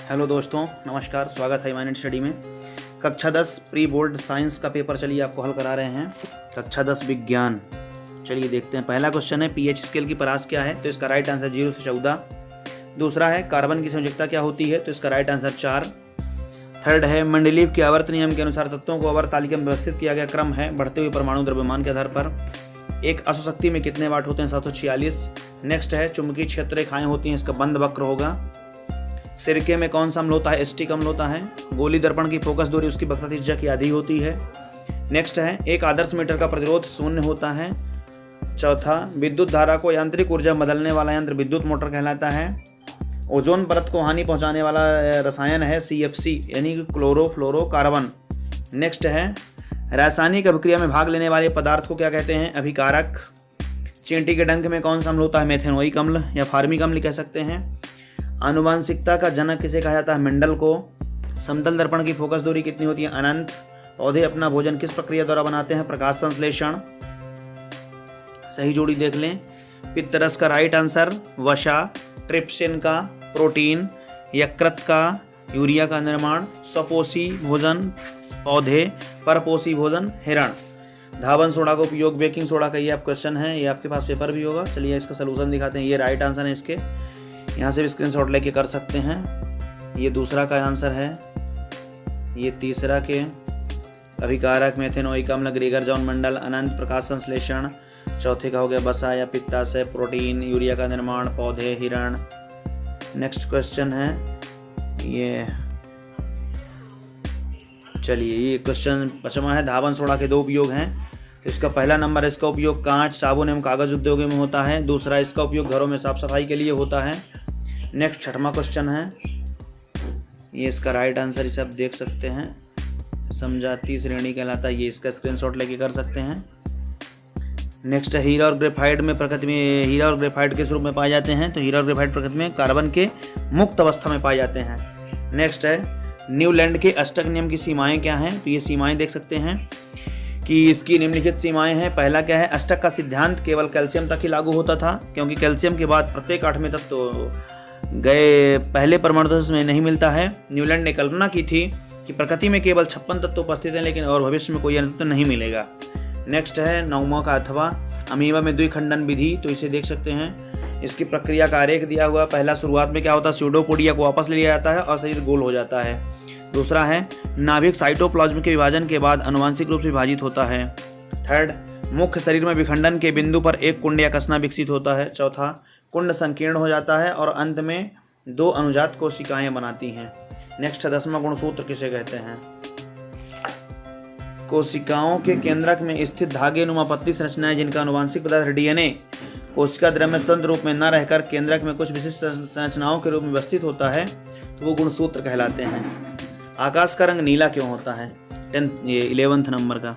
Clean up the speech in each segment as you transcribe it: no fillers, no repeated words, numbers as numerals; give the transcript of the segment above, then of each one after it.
Hello दोस्तों, नमस्कार। स्वागत है माइंड स्टडी में। कक्षा 10 प्री बोर्ड साइंस का पेपर चलिए आपको हल करा रहे हैं। कक्षा 10 विज्ञान। चलिए देखते हैं। पहला क्वेश्चन है पीएच स्केल की परास क्या है, तो इसका राइट आंसर 0 से 14। दूसरा है कार्बन की संयोजकता क्या होती है, तो इसका राइट आंसर 4। थर्ड है मंडलीव के आवर्त नियम के अनुसार तत्वों को आवर्त तालिका में व्यवस्थित किया गया क्रम है बढ़ते हुए परमाणु द्रव्यमान के आधार पर। एक अशुशक्ति में कितने वाट होते हैं, 746। नेक्स्ट है चुंबकीय क्षेत्र रेखाएं होती हैं, इसका बंद वक्र होगा। सिरके में कौन सा अम्ल होता है, एस्टिक अम्ल होता है। गोली दर्पण की फोकस दूरी उसकी वक्रता त्रिज्या की आधी होती है। नेक्स्ट है एक आदर्श मीटर का प्रतिरोध 0 होता है। चौथा विद्युत धारा को यांत्रिक ऊर्जा बदलने वाला यंत्र विद्युत मोटर कहलाता है। ओजोन परत को हानि पहुंचाने वाला रसायन है CFC यानी क्लोरोफ्लोरोकार्बन। नेक्स्ट है रासायनिक अभिक्रिया में भाग लेने वाले पदार्थ को क्या कहते हैं, अभिकारक। चींटी के डंक में कौन सा अम्ल होता है, मेथेनोइक अम्ल या फार्मिक अम्ल कह सकते हैं। आनुवांशिकता का जनक किसे कहा जाता है, मेंडल को। समतल दर्पण की फोकस दूरी कितनी होती है, अनंत। पौधे अपना भोजन किस प्रक्रिया द्वारा बनाते हैं, प्रकाश संश्लेषण। सही जोड़ी देख लें। पित्तरस का राइट आंसर वसा, ट्रिप्सिन का प्रोटीन, यकृत का यूरिया का निर्माण, स्वपोषी भोजन पौधे, परपोषी भोजन हिरण। धावन सोडा का उपयोग बेकिंग सोडा का ये आप क्वेश्चन है, ये आपके पास पेपर भी होगा। चलिए इसका सलूशन दिखाते हैं। ये राइट आंसर है इसके, यहाँ से भी स्क्रीनशॉट लेके कर सकते हैं। ये दूसरा का आंसर है, ये तीसरा के अभिकारक मेथेनोइक अम्ल, ग्रेगर जॉन मंडल, अनंत, प्रकाश संश्लेषण। चौथे का हो गया वसा या पित्ताशय, प्रोटीन, यूरिया का निर्माण, पौधे, हिरण। नेक्स्ट क्वेश्चन है ये, चलिए ये क्वेश्चन 5वां है। धावन सोडा के 2 उपयोग हैं। तो इसका पहला नंबर, इसका उपयोग कांच, साबुन एवं कागज उद्योगों में होता है। दूसरा इसका उपयोग घरों में साफ सफाई के लिए होता है। नेक्स्ट 6वां क्वेश्चन है, ये इसका राइट आंसर इसे आप देख सकते हैं, समजाती श्रेणी कहलाता है। ये इसका स्क्रीनशॉट लेके कर सकते हैं। नेक्स्ट है हीरा और ग्रेफाइट में प्रकृति में हीरा और ग्रेफाइट किस रूप में पाए जाते हैं, तो हीरा और ग्रेफाइट प्रकृति में कार्बन के मुक्त अवस्था में पाए जाते हैं। नेक्स्ट है न्यूलैंड के अष्टक नियम की सीमाएं क्या हैं, तो ये सीमाएं देख सकते हैं कि इसकी निम्नलिखित सीमाएं हैं। पहला क्या है, अष्टक का सिद्धांत केवल कैल्शियम तक ही लागू होता था, क्योंकि कैल्शियम के बाद प्रत्येक 8वें तत्व तो गए पहले परमाणु तत्व में नहीं मिलता है। न्यूलैंड ने कल्पना की थी कि प्रकृति में केवल 56 तत्व उपस्थित हैं, लेकिन और भविष्य में कोई अन्य तत्व नहीं मिलेगा। नेक्स्ट है 9वां का अथवा अमीबा में द्विखंडन विधि, तो इसे देख सकते हैं। इसकी प्रक्रिया का आरेख दिया हुआ। पहला शुरुआत में क्या होता है, स्यूडोपोडिया को वापस ले लिया जाता है और शरीर गोल हो जाता है। दूसरा है नाभिक साइटोप्लाज्म के विभाजन के बाद अनुवांशिक रूप से विभाजित होता है। थर्ड, मुख्य शरीर में विखंडन के बिंदु पर एक कुंड या कसना विकसित होता है। चौथा, कुंड संकीर्ण हो जाता है और अंत में 2 अनुजात कोशिकाएं बनाती हैं। नेक्स्ट 10वां गुणसूत्र किसे कहते हैं, कोशिकाओं के केंद्रक में स्थित धागे नुमा पतली संरचनाएं जिनका अनुवांशिक पदार्थ DNA कोशिका द्रव्य में स्वतंत्र रूप में न रहकर केंद्रक में कुछ विशिष्ट संरचनाओं के रूप में व्यवस्थित होता है, तो वो गुणसूत्र कहलाते हैं। आकाश का रंग नीला क्यों होता है, 11th नंबर का।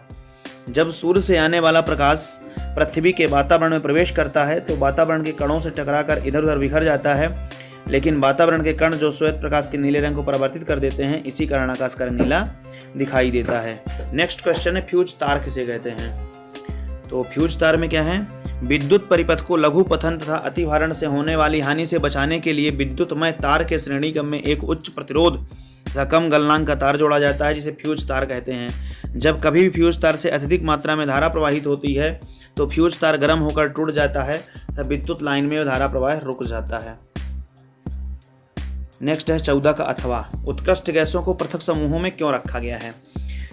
जब सूर्य से आने वाला प्रकाश पृथ्वी के वातावरण में प्रवेश करता है तो वातावरण के कणों से टकराकर इधर उधर बिखर जाता है, लेकिन वातावरण के कण जो श्वेत प्रकाश के नीले रंग को परिवर्तित कर देते हैं, इसी कारण आकाश का रंग नीला दिखाई देता है। नेक्स्ट क्वेश्चन है फ्यूज तार किसे कहते हैं, तो फ्यूज तार में क्या है, विद्युत परिपथ को लघु पथन तथा अतिभारण से होने वाली हानि से बचाने के लिए विद्युतमय तार के श्रेणी क्रम में एक उच्च प्रतिरोध तथा कम गलनांक का तार जोड़ा जाता है, जिसे फ्यूज तार कहते हैं। जब कभी भी फ्यूज तार से अत्यधिक मात्रा में धारा प्रवाहित होती है तो फ्यूज तार गर्म होकर टूट जाता है तथा विद्युत लाइन में धारा प्रवाह रुक जाता है। नेक्स्ट है 14 का अथवा उत्कृष्ट गैसों को पृथक समूहों में क्यों रखा गया है,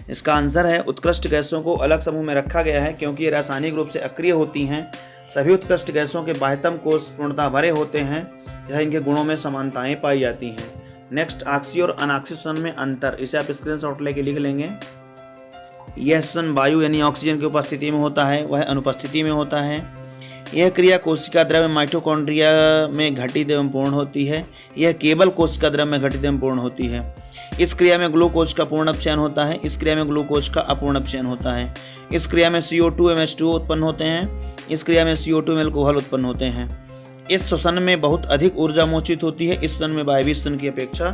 इसका आंसर है उत्कृष्ट गैसों को अलग समूह में रखा गया है क्योंकि ये रासायनिक रूप से अक्रिय होती हैं। सभी उत्कृष्ट गैसों के बाह्यतम कोश पूर्णतः भरे होते हैं तथा इनके गुणों में समानताएं पाई जाती हैं। नेक्स्ट ऑक्सी और अनॉक्सी श्वसन में अंतर, इसे आप स्क्रीनशॉट लेके लिख लेंगे। यह श्वसन वायु यानी ऑक्सीजन की उपस्थिति में होता है, वह अनुपस्थिति में होता है। यह क्रिया कोशिका द्रव्य माइटोकॉन्ड्रिया में घटित एवं पूर्ण होती है। यह केवल कोशिका द्रव्य में घटित एवं पूर्ण होती है। इस क्रिया में ग्लूकोज का पूर्ण अपचयन होता है, इस क्रिया में ग्लूकोज का अपूर्ण अपचयन होता है। इस क्रिया में CO2 MH2O उत्पन्न होते हैं, इस क्रिया में CO2 अल्कोहल उत्पन्न होते हैं। इस श्वसन में बहुत अधिक ऊर्जा मोचित होती है, इस श्वसन में वायवीय श्वसन की अपेक्षा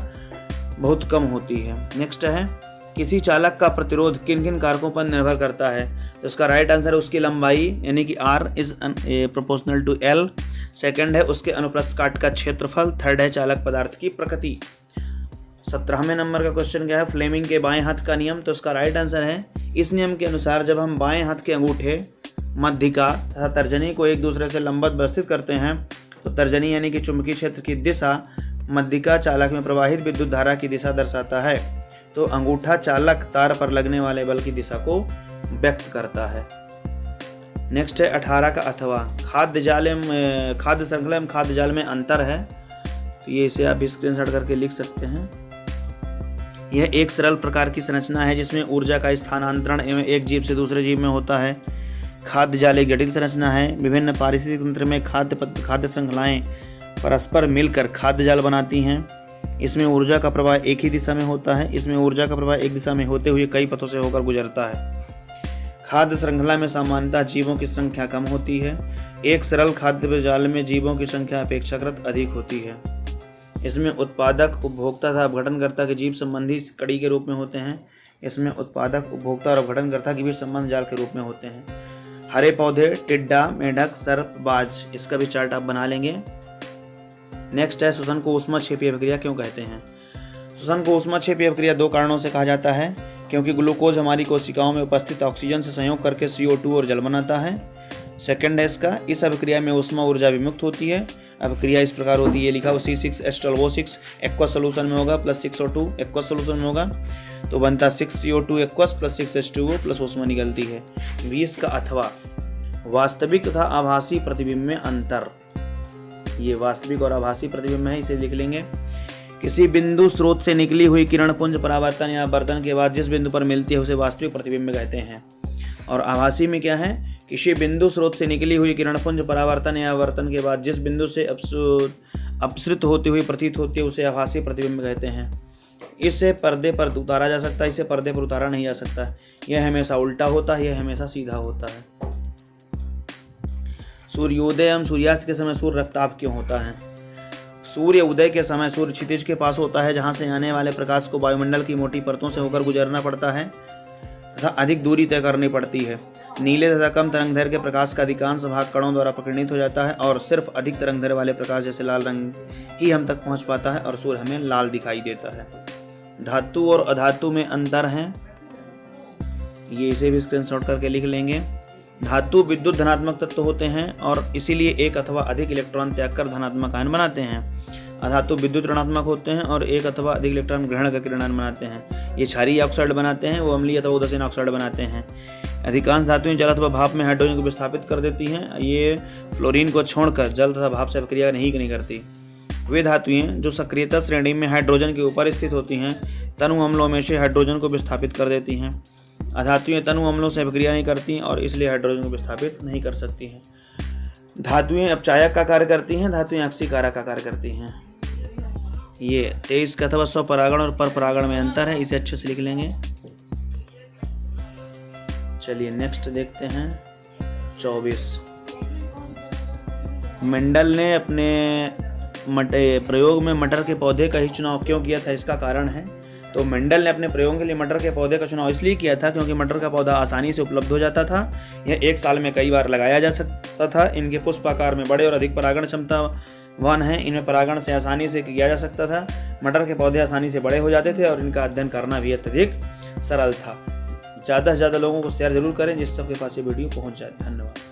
बहुत कम होती है। नेक्स्ट है किसी चालक का प्रतिरोध किन किन कारकों पर निर्भर करता है, तो इसका राइट आंसर है उसकी लंबाई यानी कि R is proportional to L। Second है उसके अनुप्रस्थ काट का क्षेत्रफल। थर्ड है चालक पदार्थ की प्रकृति। 17वें नंबर का क्वेश्चन क्या है, फ्लेमिंग के बाएं हाथ का नियम। तो इसका राइट आंसर है, इस नियम के अनुसार जब हम बाएं हाथ के अंगूठे, मध्यिका तथा तर्जनी को एक दूसरे से लंबवत व्यवस्थित करते हैं तो तर्जनी यानी कि चुंबकीय क्षेत्र की दिशा मध्यिका चालक में प्रवाहित विद्युत धारा की दिशा दर्शाता है। तो अंगूठा चालक तार पर लगने वाले बल की दिशा को व्यक्त करता है। नेक्स्ट है 18 का अथवा। खाद्य श्रृंखला एवं खाद्य जाल में अंतर है। तो ये इसे आप स्क्रीनशॉट करके लिख सकते हैं। यह एक सरल प्रकार की संरचना है जिसमें ऊर्जा का स्थानांतरण एवं एक जीव से दूसरे जीव में होता है। खाद्य जाल एक जटिल संरचना है। विभिन्न पारिस्थितिक तंत्र में खाद्य श्रृंखलाएं परस्पर मिलकर खाद्य जाल बनाती हैं। इसमें ऊर्जा का प्रवाह एक ही दिशा में होता है। इसमें ऊर्जा का प्रवाह एक दिशा में होते हुए कई पथों से होकर गुजरता है। खाद्य श्रृंखला में सामान्यतः जीवों की संख्या कम होती है। एक सरल खाद्य जाल में जीवों की संख्या अपेक्षाकृत अधिक होती है। इसमें उत्पादक, उपभोक्ता तथा अपघटनकर्ता के जीव संबंधी कड़ी के रूप में होते हैं। इसमें उत्पादक, उपभोक्ता और अपघटनकर्ता के बीच संबंध जाल के रूप में होते हैं। हरे पौधे, टिड्डा, मेढक, सर्प, बाज, इसका भी चार्ट आप बना लेंगे। नेक्स्ट है श्वसन को ऊष्माक्षेपीय अभिक्रिया क्यों कहते हैं। श्वसन को ऊष्माक्षेपीय अभिक्रिया दो कारणों से कहा जाता है, क्योंकि ग्लूकोज हमारी कोशिकाओं में उपस्थित ऑक्सीजन से संयोग करके CO2 और जल बनाता है। सेकंड है इसका, इस अभिक्रिया में ऊष्मा ऊर्जा विमुक्त होती है। अभिक्रिया इस प्रकार होती है, लिखा हुआ C6H12O6 एक्वस सोल्यूशन में होगा प्लस 6O2 एक्वस सोल्यूशन में होगा, तो बनता 6CO2 aqueous plus 6H2O plus ऊष्मा निकलती है। 20 का अथवा। वास्तविक तथा आभासी प्रतिबिंब में अंतर। ये वास्तविक और आभासी प्रतिबिंब है, इसे लिख लेंगे। किसी बिंदु स्रोत से निकली हुई किरण पुंज परावर्तन या अपवर्तन के बाद जिस बिंदु पर मिलती है उसे वास्तविक प्रतिबिंब कहते हैं। और आभासी में क्या है, किसी बिंदु स्रोत से निकली हुई किरण पुंज परावर्तन या अपवर्तन के बाद जिस बिंदु से अपसृत होती हुई प्रतीत होती है उसे आभासी प्रतिबिंब कहते हैं। इसे पर्दे पर उतारा जा सकता है, इसे पर्दे पर उतारा नहीं जा सकता। यह हमेशा उल्टा होता है, यह हमेशा सीधा होता है। सूर्योदय एवं सूर्यास्त के समय सूर्य रक्ताभ क्यों होता है। सूर्य उदय के समय सूर्य क्षितिज के पास होता है, जहां से आने वाले प्रकाश को वायुमंडल की मोटी परतों से होकर गुजरना पड़ता है तथा अधिक दूरी तय करनी पड़ती है। नीले तथा कम तरंगदैर्घ्य के प्रकाश का अधिकांश भाग कणों द्वारा प्रकीर्णित हो जाता है और सिर्फ अधिक तरंगदैर्घ्य वाले प्रकाश जैसे लाल रंग ही हम तक पहुंच पाता है और सूर्य हमें लाल दिखाई देता है। धातु और अधातु में अंतर है, ये इसे भी स्क्रीनशॉट करके लिख लेंगे। धातु विद्युत धनात्मक तत्व होते हैं और इसीलिए एक अथवा अधिक इलेक्ट्रॉन त्याग कर धनात्मक आयन बनाते हैं। अधातु विद्युत ऋणात्मक होते हैं और एक अथवा अधिक इलेक्ट्रॉन ग्रहण करके ऋणायन बनाते हैं। ये क्षारीय ऑक्साइड बनाते हैं, वो अम्लीय अथवा उदासीन ऑक्साइड बनाते हैं। अधिकांश धातुएं जल अथवा भाप में हाइड्रोजन को विस्थापित कर देती हैं। ये फ्लोरीन को छोड़कर जल तथा भाप से अभिक्रिया नहीं करती। वे धातुएं जो सक्रियता श्रेणी में हाइड्रोजन के ऊपर स्थित होती हैं तनु अम्लों में से हाइड्रोजन को विस्थापित कर देती हैं। अधातुएं तनु अम्लों से अभिक्रिया नहीं करती और इसलिए हाइड्रोजन को विस्थापित नहीं कर सकती हैं। धातुएं अपचायक का कार्य करती हैं, धातुएं ऑक्सीकारक का कार्य करती हैं। ये 23 का अथवा स्वपरागण और परपरागण में अंतर है, इसे अच्छे से लिख लेंगे। चलिए नेक्स्ट देखते हैं 24। मेंडल ने अपने प्रयोग में मटर के पौधे का ही चुनाव क्यों किया था, इसका कारण है। तो मेंडल ने अपने प्रयोग के लिए मटर के पौधे का चुनाव इसलिए किया था क्योंकि मटर का पौधा आसानी से उपलब्ध हो जाता था। यह एक साल में कई बार लगाया जा सकता था। इनके पुष्पाकार में बड़े और अधिक परागण क्षमतावान हैं। इनमें परागण से आसानी से किया जा सकता था। मटर के पौधे आसानी से बड़े हो जाते थे और इनका अध्ययन करना भी अत्यधिक सरल था। ज़्यादा से ज़्यादा लोगों को शेयर जरूर करें जिस सबके पास ये वीडियो पहुँच जाए। धन्यवाद।